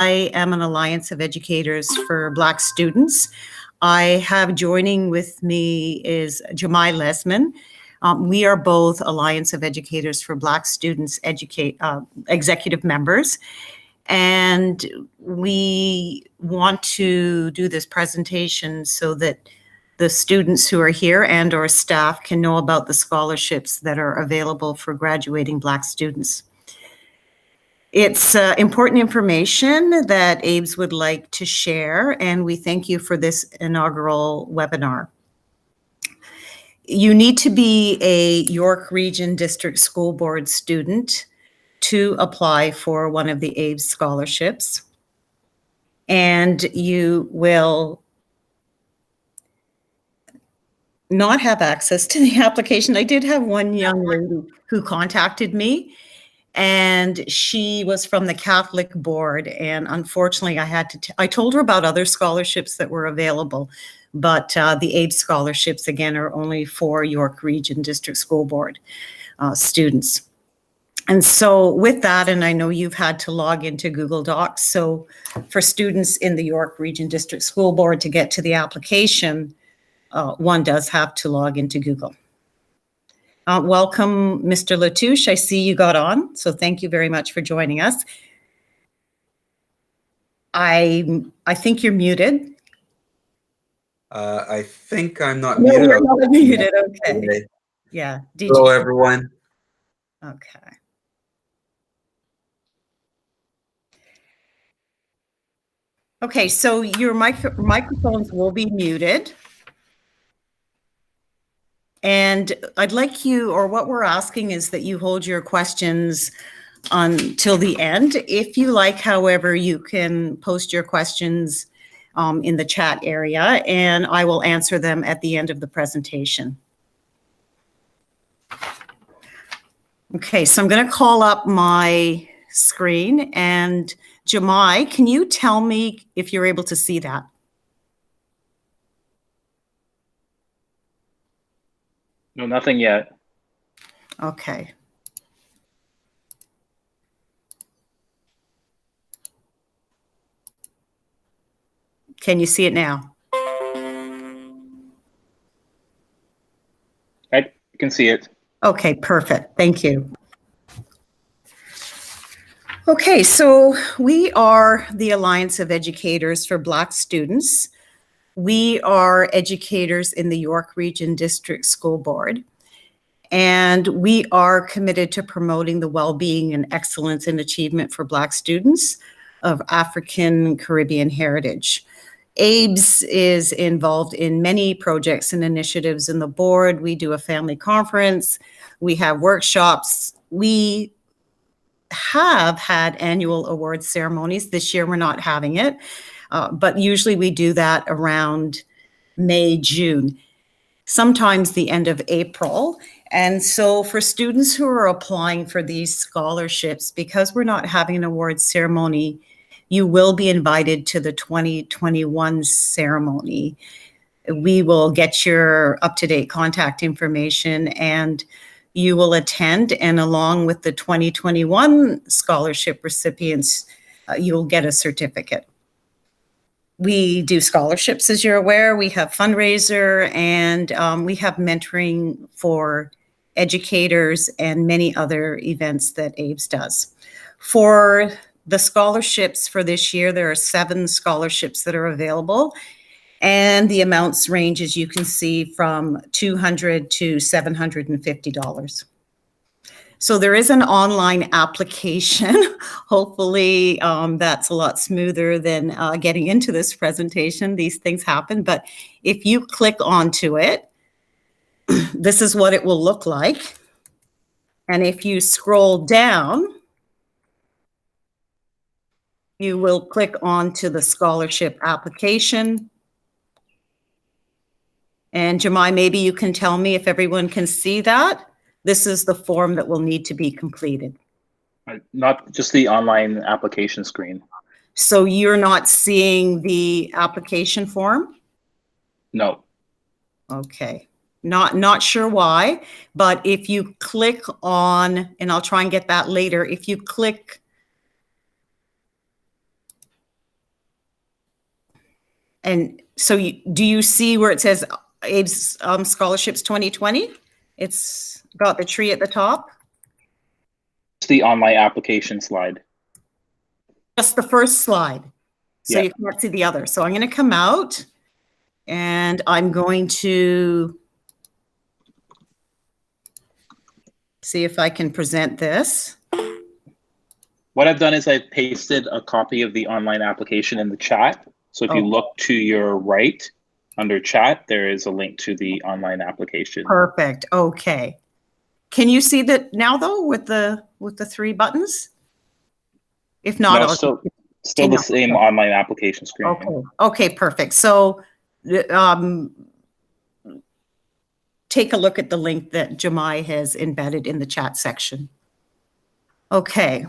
I am an Alliance of Educators for Black Students. I have joining with me is Jamai Lesman. We are both Alliance of Educators for Black Students executive members. And we want to do this presentation so that the students who are here and or staff can know about the scholarships that are available for graduating Black students. It's important information that AEBS would like to share, and we thank you for this inaugural webinar. You need to be a York Region District School Board student to apply for one of the AEBS scholarships, and you will not have access to the application. I did have one young lady who contacted me, and she was from the Catholic Board, and unfortunately I told her about other scholarships that were available, but the AEBS scholarships again are only for York Region District School Board students. And so with that, and I know you've had to log into Google Docs, so for students in the York Region District School Board to get to the application, one does have to log into Google. Welcome, Mr. Latouche. I see you got on, so thank you very much for joining us. I think you're muted. I think I'm not No, muted. you're not muted. Okay. Yeah. Hello, everyone. Okay. Okay, so your microphones will be muted. And I'd like you, or what we're asking is that you hold your questions until the end. If you like, however, you can post your questions in the chat area, and I will answer them at the end of the presentation. Okay, so I'm going to call up my screen, and Jamai, can you tell me if you're able to see that? No, nothing yet. Okay. Can you see it now? I can see it. Okay, perfect. Thank you. Okay, so we are the Alliance of Educators for Black Students. We are educators in the York Region District School Board, and we are committed to promoting the well-being and excellence and achievement for Black students of African Caribbean heritage. AEBS is involved in many projects and initiatives in the board. We do a family conference, we have workshops, we have had annual awards ceremonies. This year we're not having it, but usually we do that around May, June, sometimes the end of April. And so for students who are applying for these scholarships, because we're not having an awards ceremony, you will be invited to the 2021 ceremony. We will get your up-to-date contact information and you will attend, and along with the 2021 scholarship recipients, you'll get a certificate. We do scholarships, as you're aware. We have fundraiser, and we have mentoring for educators and many other events that AEBS does. For the scholarships for this year, there are 7 scholarships that are available, and the amounts range, as you can see, from $200 to $750. So there is an online application. Hopefully that's a lot smoother than getting into this presentation. These things happen, but if you click onto it, this is what it will look like. And if you scroll down, you will click onto the scholarship application. And Jamai, maybe you can tell me if everyone can see that. This is the form that will need to be completed. Not just the online application screen. So you're not seeing the application form? No. Okay. Not sure why, but if you click on, and I'll try and get that later, if you click And so do you see where it says ABES Scholarships 2020? It's got the tree at the top. It's the online application slide. Just the first slide. So Yeah. you can't see the other. So I'm going to come out and I'm going to see if I can present this. What I've done is I've pasted a copy of the online application in the chat. So if you look to your right under chat, there is a link to the online application. Perfect. Okay. Can you see that now though with the three buttons? If not, No, I'll still the same online application screen. Okay. Okay, perfect. So take a look at the link that Jamai has embedded in the chat section. Okay.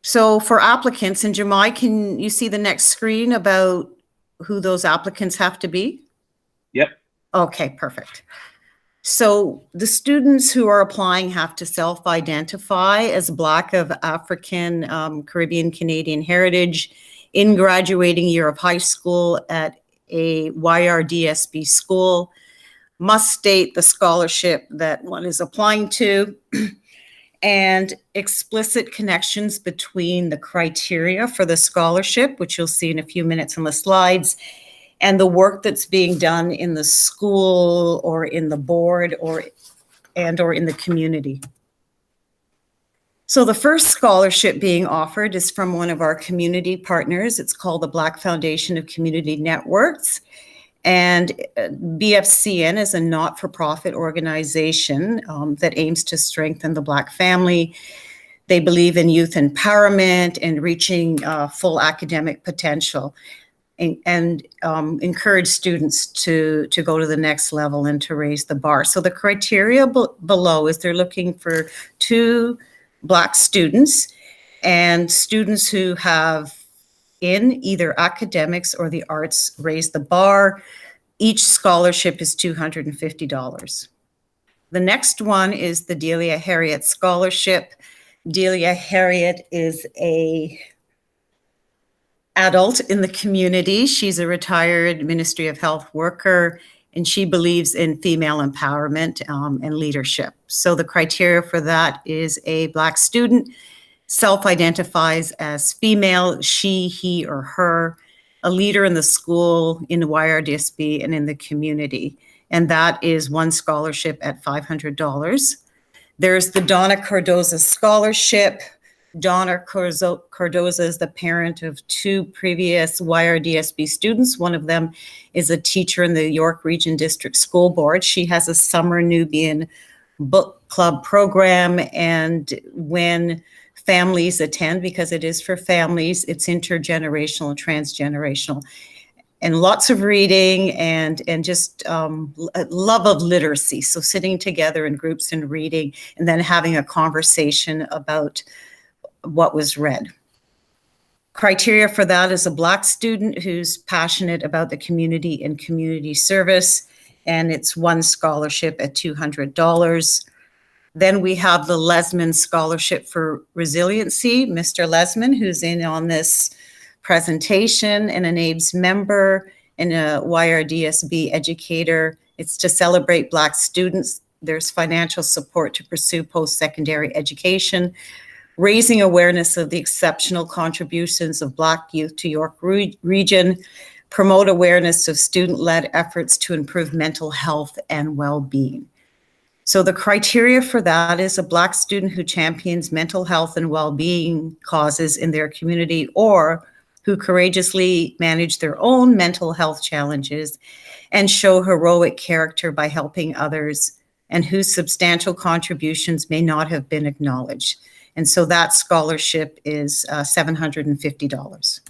So for applicants, and Jamai, can you see the next screen about who those applicants have to be? Yep. Okay, perfect. So the students who are applying have to self-identify as Black, of African, Caribbean, Canadian heritage in graduating year of high school at a YRDSB school, must state the scholarship that one is applying to, and explicit connections between the criteria for the scholarship, which you'll see in a few minutes on the slides, and the work that's being done in the school or in the board or in the community. So the first scholarship being offered is from one of our community partners. It's called the Black Foundation of Community Networks. And BFCN is a not-for-profit organization that aims to strengthen the Black family. They believe in youth empowerment and reaching full academic potential, and encourage students to go to the next level and to raise the bar. So the criteria below is they're looking for 2 Black students and students who have in either academics or the arts raised the bar. Each scholarship is $250. The next one is the Delia Harriet Scholarship. Delia Harriet is a adult in the community. She's a retired Ministry of Health worker, and she believes in female empowerment and leadership. So the criteria for that is a Black student, self-identifies as female, she, he, or her, a leader in the school, in the YRDSB, and in the community. And that is one scholarship at $500. There's the Donna Cardoza Scholarship. Donna Cardoza is the parent of 2 previous YRDSB students. One of them is a teacher in the York Region District School Board. She has a summer Nubian book club program, and when families attend, because it is for families, it's intergenerational and transgenerational, and lots of reading and just love of literacy. So sitting together in groups and reading, and then having a conversation about what was read. Criteria for that is a Black student who's passionate about the community and community service, and it's one scholarship at $200. Then we have the Lesman Scholarship for Resiliency. Mr. Lesman, who's in on this presentation, and an AEBS member and a YRDSB educator. It's to celebrate Black students. There's financial support to pursue post-secondary education, raising awareness of the exceptional contributions of Black youth to York Region, promote awareness of student-led efforts to improve mental health and well-being. So the criteria for that is a Black student who champions mental health and well-being causes in their community, or who courageously manage their own mental health challenges and show heroic character by helping others, and whose substantial contributions may not have been acknowledged. And so that scholarship is $750.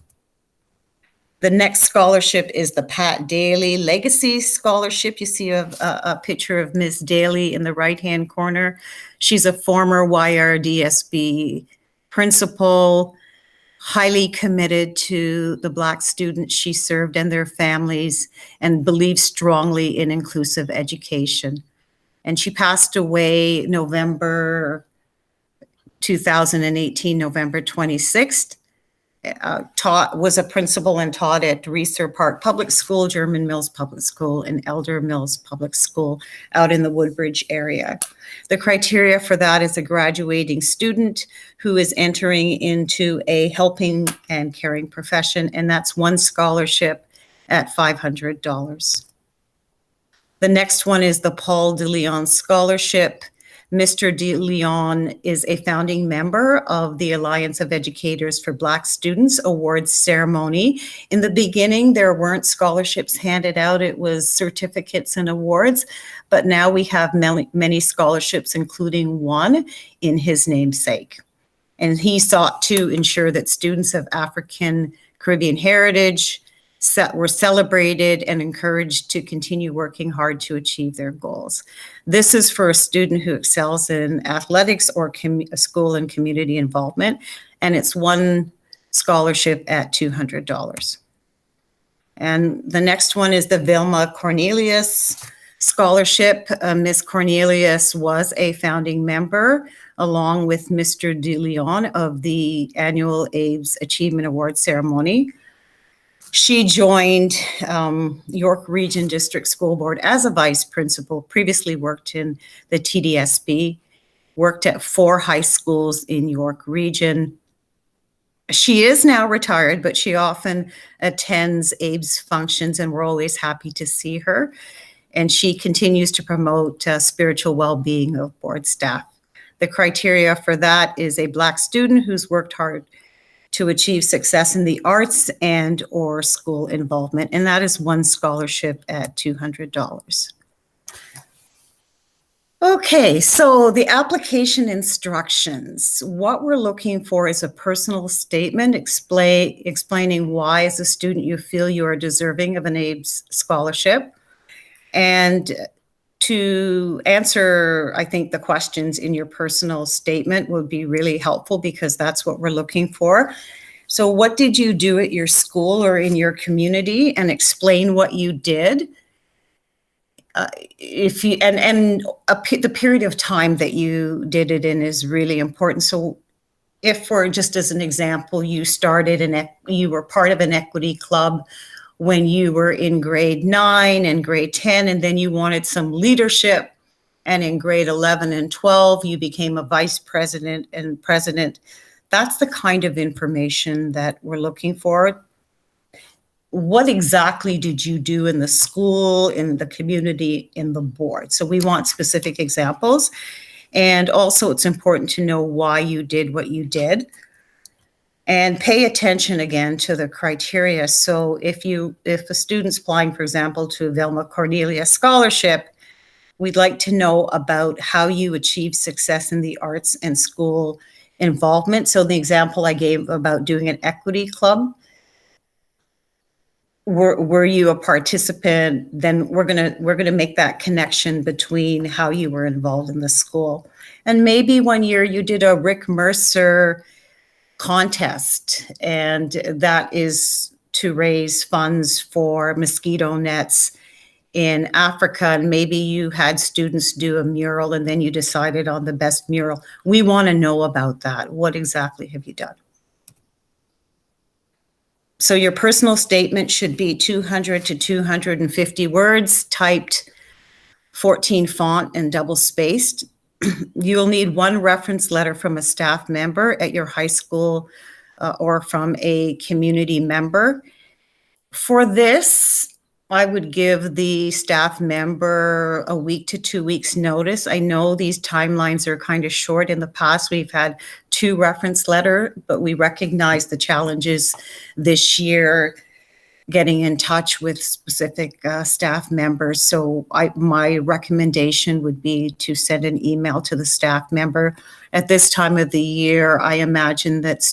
The next scholarship is the Pat Daly Legacy Scholarship. You see a picture of Ms. Daly in the right-hand corner. She's a former YRDSB principal, highly committed to the Black students she served and their families, and believes strongly in inclusive education. And she passed away November 2018, November 26th. was a principal and taught at Reeser Park Public School, German Mills Public School, and Elder Mills Public School out in the Woodbridge area. The criteria for that is a graduating student who is entering into a helping and caring profession, and that's one scholarship at $500. The next one is the Paul de Leon Scholarship. Mr. de Leon is a founding member of the Alliance of Educators for Black Students Awards ceremony. In the beginning, there weren't scholarships handed out. It was certificates and awards, but now we have many scholarships, including one in his namesake. And he sought to ensure that students of African Caribbean heritage were celebrated and encouraged to continue working hard to achieve their goals. This is for a student who excels in athletics or school and community involvement, and it's one scholarship at $200. And the next one is the Vilma Cornelius Scholarship. Ms. Cornelius was a founding member, along with Mr. de Leon, of the annual AEBS Achievement Award ceremony. She joined York Region District School Board as a vice principal, previously worked in the TDSB, worked at 4 high schools in York Region. She is now retired, but she often attends AEBS functions, and we're always happy to see her. And she continues to promote spiritual well-being of board staff. The criteria for that is a Black student who's worked hard to achieve success in the arts and or school involvement, and that is one scholarship at $200. Okay, so the application instructions. What we're looking for is a personal statement explaining why, as a student, you feel you are deserving of an AEBS scholarship. And to answer, I think, the questions in your personal statement would be really helpful, because that's what we're looking for. So what did you do at your school or in your community, and explain what you did. The period of time that you did it in is really important. So if, for just as an example, you were part of an equity club when you were in grade 9 and grade 10, and then you wanted some leadership, and in grade 11 and 12, you became a vice president and president. That's the kind of information that we're looking for. What exactly did you do in the school, in the community, in the board? So we want specific examples. And also, it's important to know why you did what you did. And pay attention again to the criteria. So if a student's applying, for example, to a Vilma Cornelius scholarship, we'd like to know about how you achieve success in the arts and school involvement. So the example I gave about doing an equity club, were you a participant? Then we're gonna make that connection between how you were involved in the school. And maybe one year you did a Rick Mercer contest, and that is to raise funds for mosquito nets in Africa, and maybe you had students do a mural, and then you decided on the best mural. We want to know about that. What exactly have you done? So your personal statement should be 200 to 250 words, typed 14 font and double spaced. You'll need one reference letter from a staff member at your high school or from a community member. For this, I would give the staff member a week to 2 weeks notice. I know these timelines are kind of short. In the past, we've had 2 reference letters, but we recognize the challenges this year getting in touch with specific staff members. So my recommendation would be to send an email to the staff member. At this time of the year, I imagine that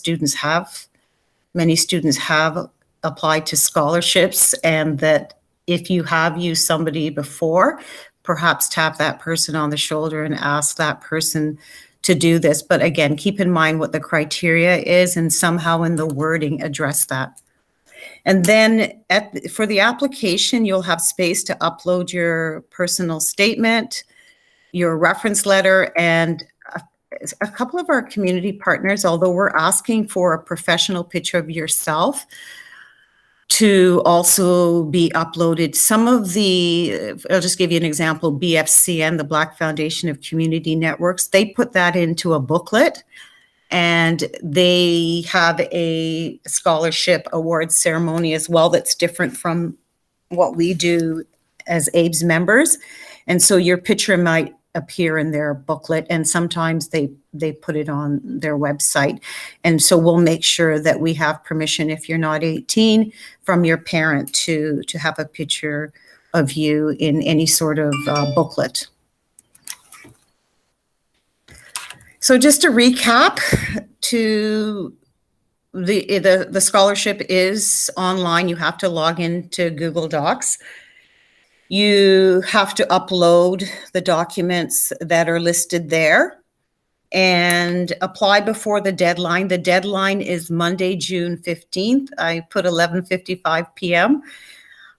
many students have applied to scholarships, and that if you have used somebody before, perhaps tap that person on the shoulder and ask that person to do this. But again, keep in mind what the criteria is, and somehow in the wording address that. And then for the application, you'll have space to upload your personal statement, your reference letter, and a couple of our community partners, although we're asking for a professional picture of yourself to also be uploaded. Some of the, I'll just give you an example, BFCN, the Black Foundation of Community Networks, they put that into a booklet, and they have a scholarship award ceremony as well that's different from what we do as AEBS members. And so your picture might appear in their booklet, and sometimes they put it on their website. And so we'll make sure that we have permission, if you're not 18, from your parent to have a picture of you in any sort of booklet. So just to recap, the scholarship is online. You have to log into Google Docs. You have to upload the documents that are listed there and apply before the deadline. The deadline is Monday, June 15th. I put 11:55 p.m.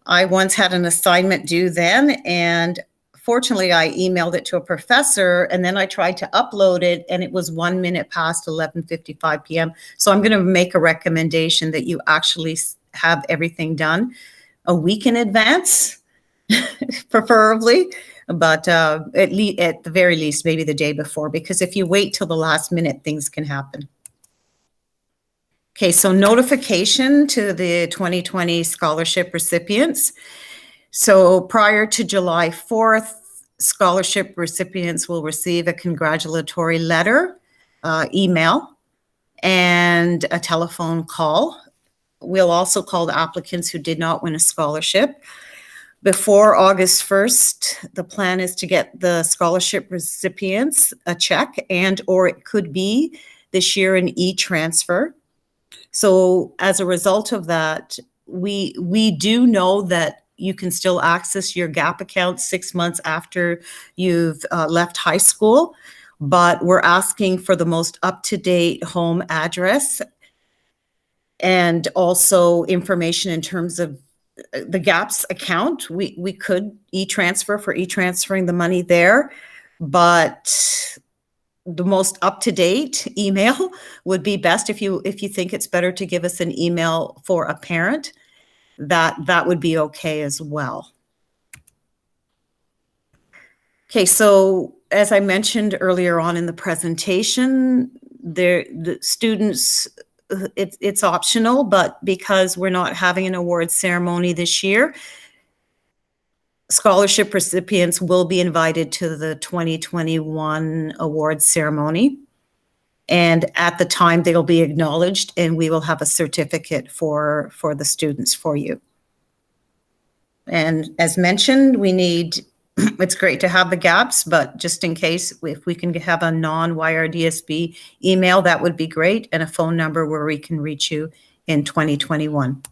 I once had an assignment due then, and fortunately I emailed it to a professor, and then I tried to upload it and it was 1 minute past 11:55 p.m. So I'm going to make a recommendation that you actually have everything done a week in advance. Preferably, but at the very least, maybe the day before, because if you wait till the last minute, things can happen. Okay, so notification to the 2020 scholarship recipients. So prior to July 4th, scholarship recipients will receive a congratulatory letter, email, and a telephone call. We'll also call the applicants who did not win a scholarship. Before August 1st, the plan is to get the scholarship recipients a check, and or it could be this year an e-transfer. So as a result of that, we do know that you can still access your GAP account 6 months after you've left high school, but we're asking for the most up-to-date home address and also information in terms of the GAPS account. We could e-transfer for e-transferring the money there, but the most up-to-date email would be best. If you think it's better to give us an email for a parent, that would be okay as well. Okay, so as I mentioned earlier on in the presentation, the students, it's optional, but because we're not having an award ceremony this year, scholarship recipients will be invited to the 2021 award ceremony. And at the time, they'll be acknowledged, and we will have a certificate for the students for you. And as mentioned, we need, it's great to have the GAPS, but just in case, if we can have a non-YRDSB email, that would be great, and a phone number where we can reach you in 2021.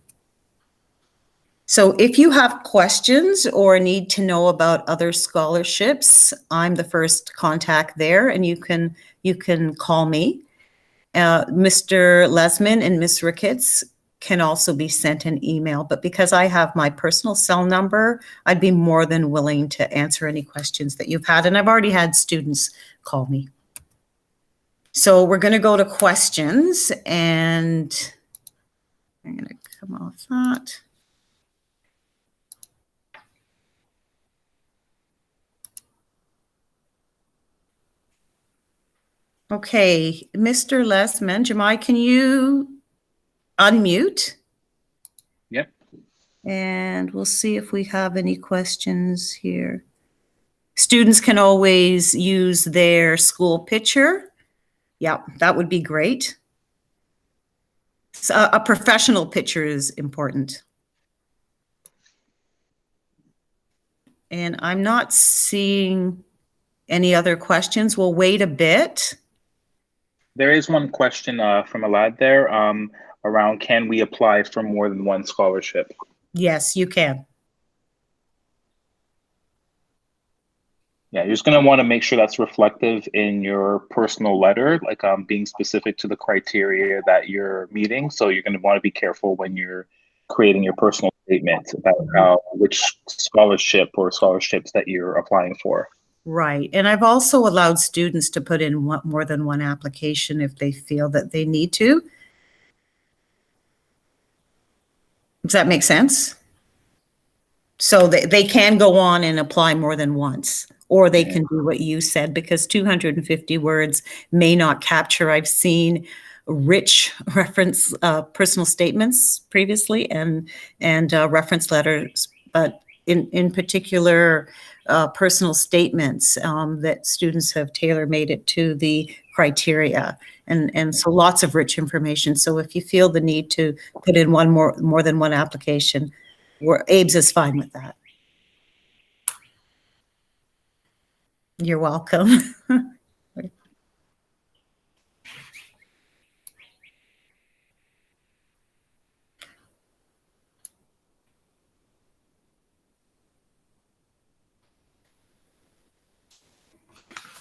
So if you have questions or need to know about other scholarships, I'm the first contact there, and you can call me. Mr. Lesman and Ms. Ricketts can also be sent an email, but because I have my personal cell number, I'd be more than willing to answer any questions that you've had, and I've already had students call me. So we're going to go to questions, and I'm going to come off that. Okay, Mr. Lesman, Jamai, can you unmute? Yep. And we'll see if we have any questions here. Students can always use their school picture. Yeah, that would be great. So a professional picture is important. And I'm not seeing any other questions. We'll wait a bit. There is one question from a lad there around, can we apply for more than one scholarship? Yes, you can. Yeah, you're just going to want to make sure that's reflective in your personal letter, like being specific to the criteria that you're meeting. So you're going to want to be careful when you're creating your personal statement about which scholarship or scholarships that you're applying for. Right. And I've also allowed students to put in more than one application if they feel that they need to. Does that make sense? So they can go on and apply more than once, or they can do what you said, because 250 words may not capture. I've seen rich reference personal statements previously and reference letters, but in particular personal statements that students have tailor-made it to the criteria, and so lots of rich information. So if you feel the need to put in more than one application, AEBS is fine with that. You're welcome.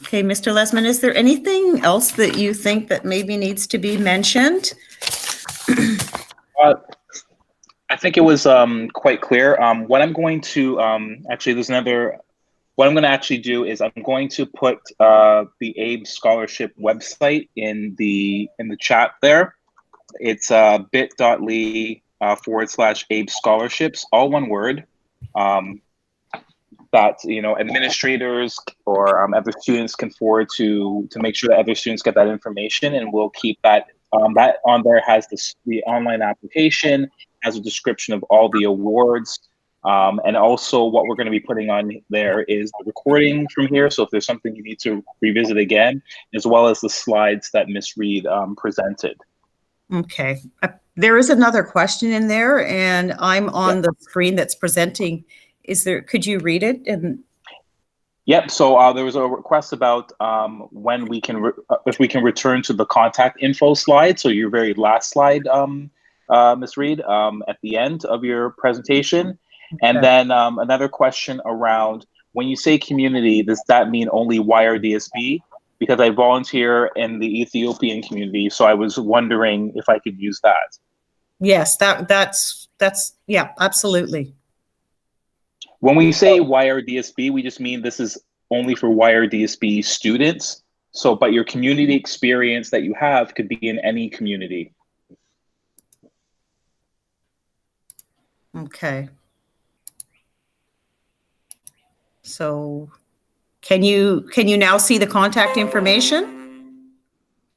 Okay, Mr. Lesman, is there anything else that you think that maybe needs to be mentioned? I think it was quite clear. What I'm going to actually, there's another. What I'm going to actually do is I'm going to put the AEBS scholarship website in the chat there. It's bit.ly/AEBS scholarships, all one word. That administrators or other students can forward to make sure that other students get that information, and we'll keep that. That on there has the online application, has a description of all the awards, and also what we're going to be putting on there is the recording from here. So if there's something you need to revisit again, as well as the slides that Ms. Reed presented. Okay, there is another question in there, and I'm on the screen that's presenting. Could you read it? Yep. So there was a request about when we can, if we can return to the contact info slide. So your very last slide, Ms. Reed, at the end of your presentation. And then another question around, when you say community, does that mean only YRDSB? Because I volunteer in the Ethiopian community, so I was wondering if I could use that. Yes, that's yeah, absolutely. When we say YRDSB, we just mean this is only for YRDSB students. So, but your community experience that you have could be in any community. Okay. So can you now see the contact information?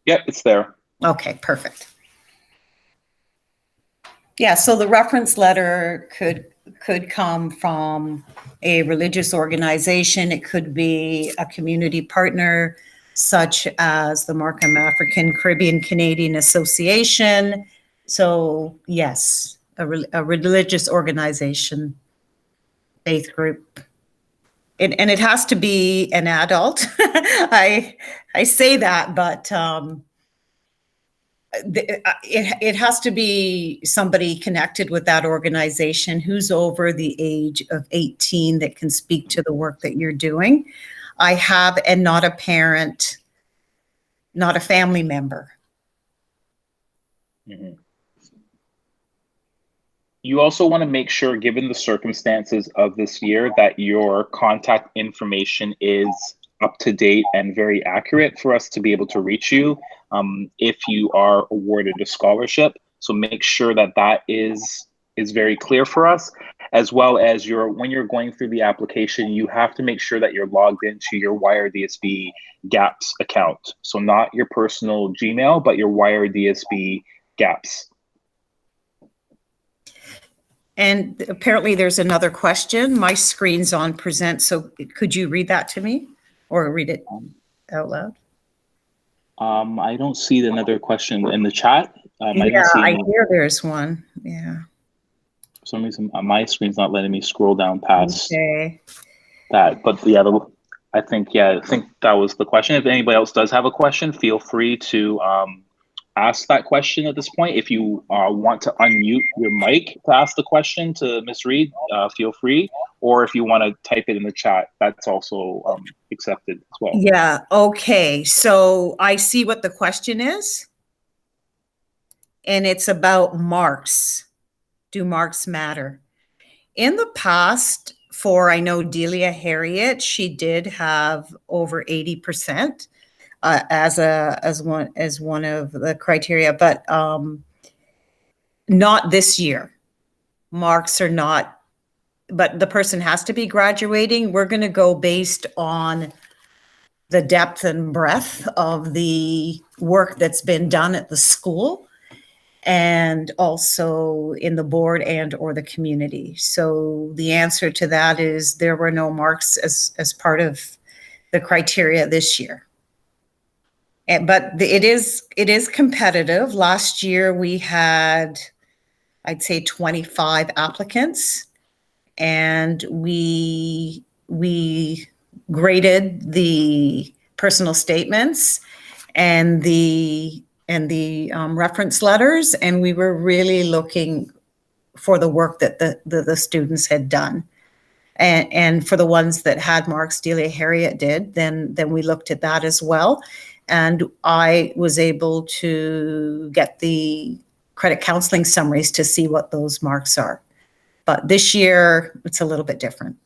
Yep, it's there. Okay, perfect. Yeah, so the reference letter could come from a religious organization. It could be a community partner, such as the Markham African Caribbean Canadian Association. So yes, a religious organization, faith group. And it has to be an adult. I say that, but it has to be somebody connected with that organization who's over the age of 18 that can speak to the work that you're doing. And not a parent, not a family member. Mm-hmm. You also want to make sure, given the circumstances of this year, that your contact information is up to date and very accurate for us to be able to reach you if you are awarded a scholarship. So make sure that that is very clear for us, as well as when you're going through the application, you have to make sure that you're logged into your YRDSB GAPS account. So not your personal Gmail, but your YRDSB GAPS. And apparently there's another question. My screen's on present, so could you read that to me or read it out loud? I don't see another question in the chat. I hear there's one. Yeah. For some reason, my screen's not letting me scroll down past that. But yeah, I think that was the question. If anybody else does have a question, feel free to ask that question at this point. If you want to unmute your mic to ask the question to Ms. Reed, feel free. Or if you want to type it in the chat, that's also accepted as well. Yeah, okay. So I see what the question is. And it's about marks. Do marks matter? In the past, for, I know Delia Harriet, she did have over 80% as one of the criteria, but not this year. Marks are not, but the person has to be graduating. We're going to go based on the depth and breadth of the work that's been done at the school and also in the board and or the community. So the answer to that is there were no marks as part of the criteria this year. But it is competitive. Last year we had, I'd say, 25 applicants, and we graded the personal statements and the reference letters, and we were really looking for the work that the students had done. And for the ones that had marks, Delia Harriet did, then we looked at that as well. And I was able to get the credit counseling summaries to see what those marks are. But this year, it's a little bit different.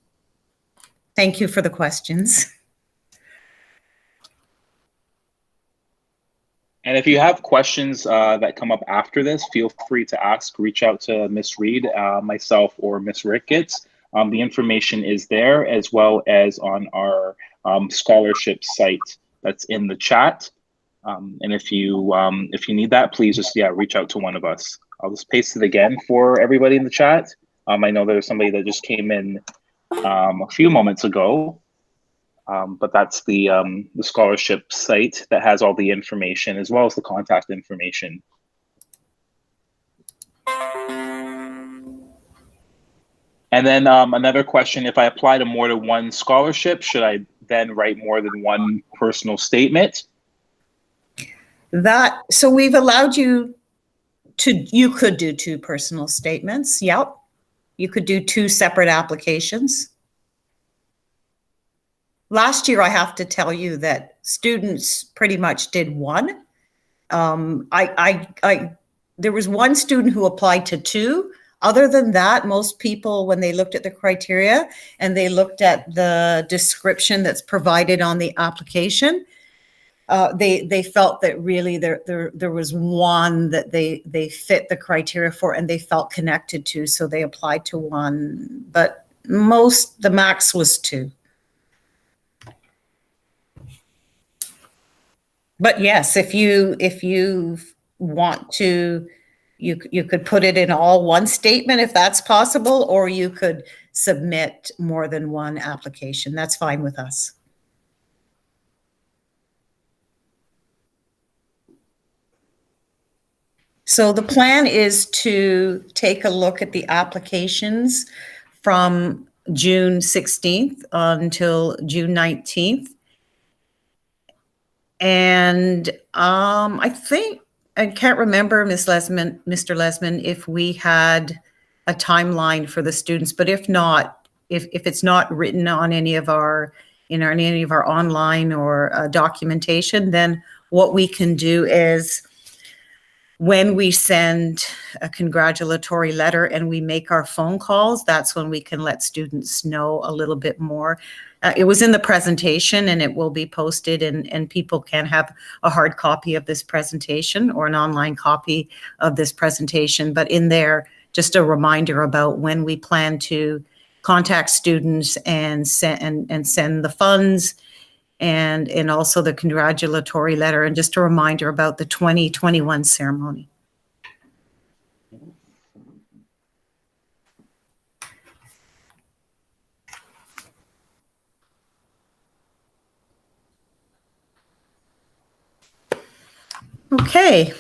Thank you for the questions. And if you have questions that come up after this, feel free to ask. Reach out to Ms. Reed, myself, or Ms. Ricketts. The information is there, as well as on our scholarship site that's in the chat. And if you need that, please just reach out to one of us. I'll just paste it again for everybody in the chat. I know there's somebody that just came in a few moments ago, but that's the scholarship site that has all the information as well as the contact information. And then another question, if I apply to more than one scholarship, should I then write more than one personal statement? So we've allowed you could do 2 personal statements. Yep. You could do 2 separate applications. Last year, I have to tell you that students pretty much did 1. There was 1 student who applied to 2. Other than that, most people, when they looked at the criteria and they looked at the description that's provided on the application, they felt that really there was 1 that they fit the criteria for and they felt connected to, so they applied to 1. But the max was 2. But yes, if you want to, you could put it in all one statement if that's possible, or you could submit more than 1 application. That's fine with us. So the plan is to take a look at the applications from June 16th until June 19th. And I can't remember, Mr. Lesman, if we had a timeline for the students, but if not, if it's not written on any of our online or documentation, then what we can do is when we send a congratulatory letter and we make our phone calls, that's when we can let students know a little bit more. It was in the presentation and it will be posted, and people can have a hard copy of this presentation or an online copy of this presentation. But in there, just a reminder about when we plan to contact students and send the funds and also the congratulatory letter, and just a reminder about the 2021 ceremony. Okay.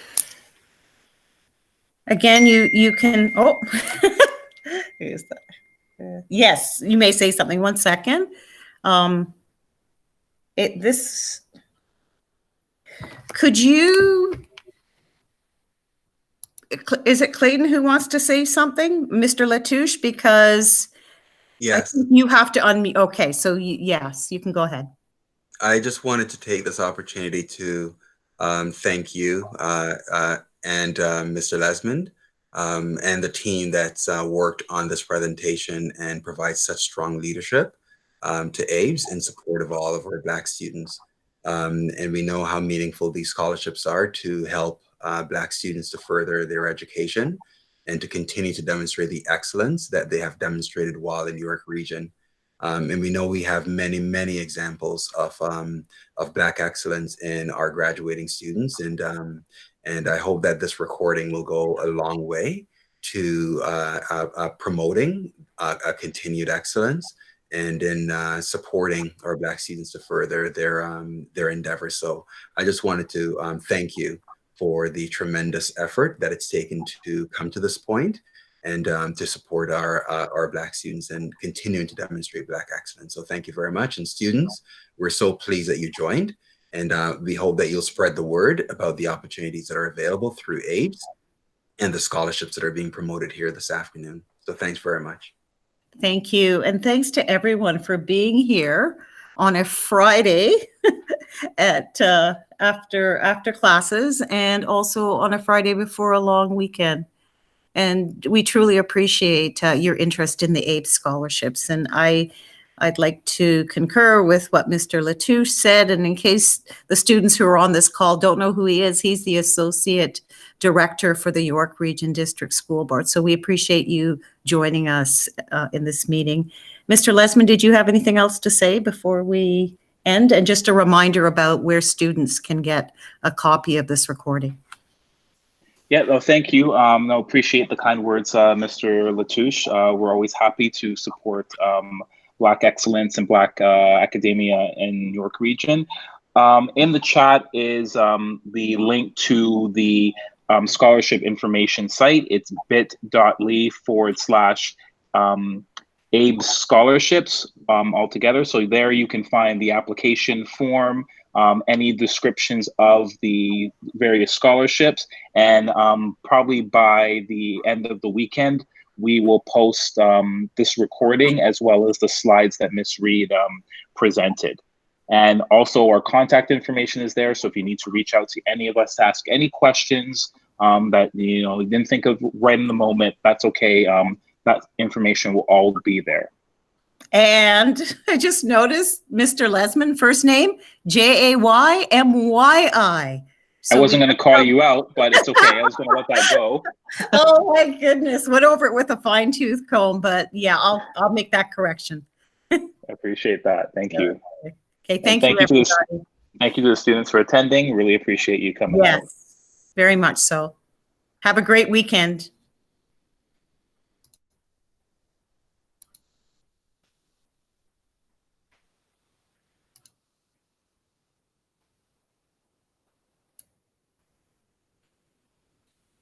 Again, you can, who's that? Yes, you may say something. 1 second. Could you, is it Clayton who wants to say something? Mr. Latouche, because Yes. you have to unmute. Okay, so yes, you can go ahead. I just wanted to take this opportunity to thank you and Mr. Lesmond and the team that's worked on this presentation and provides such strong leadership to AEBS in support of all of our Black students. And we know how meaningful these scholarships are to help Black students to further their education and to continue to demonstrate the excellence that they have demonstrated while in the York region. And we know we have many, many examples of Black excellence in our graduating students. And I hope that this recording will go a long way to promoting a continued excellence and in supporting our Black students to further their endeavors. So I just wanted to thank you for the tremendous effort that it's taken to come to this point and to support our Black students and continuing to demonstrate Black excellence. So thank you very much. And students, we're so pleased that you joined. And we hope that you'll spread the word about the opportunities that are available through AEBS and the scholarships that are being promoted here this afternoon. So thanks very much. Thank you. And thanks to everyone for being here on a Friday at after classes, and also on a Friday before a long weekend. And we truly appreciate your interest in the AEBS scholarships. And I'd like to concur with what Mr. Latouche said. And in case the students who are on this call don't know who he is, he's the Associate Director for the York Region District School Board. So we appreciate you joining us in this meeting. Mr. Lesman, did you have anything else to say before we end? And just a reminder about where students can get a copy of this recording. Yeah, no, thank you. No, appreciate the kind words, Mr. Latouche. We're always happy to support Black excellence and Black academia in York Region. In the chat is the link to the scholarship information site. It's bit.ly/AEBS scholarships altogether. So there you can find the application form, any descriptions of the various scholarships, and probably by the end of the weekend, we will post this recording as well as the slides that Ms. Reed presented. And also our contact information is there. So if you need to reach out to any of us to ask any questions that you didn't think of right in the moment, that's okay. That information will all be there. And I just noticed Mr. Lesman, first name, Jaymyi. So I wasn't going to call you out, but it's okay. I was going to let that go. Oh my goodness, went over it with a fine tooth comb, but yeah, I'll make that correction. I appreciate that. Thank you. Okay, thank you, everybody. Thank you to the students for attending. Really appreciate you coming out. Yes, very much so. Have a great weekend.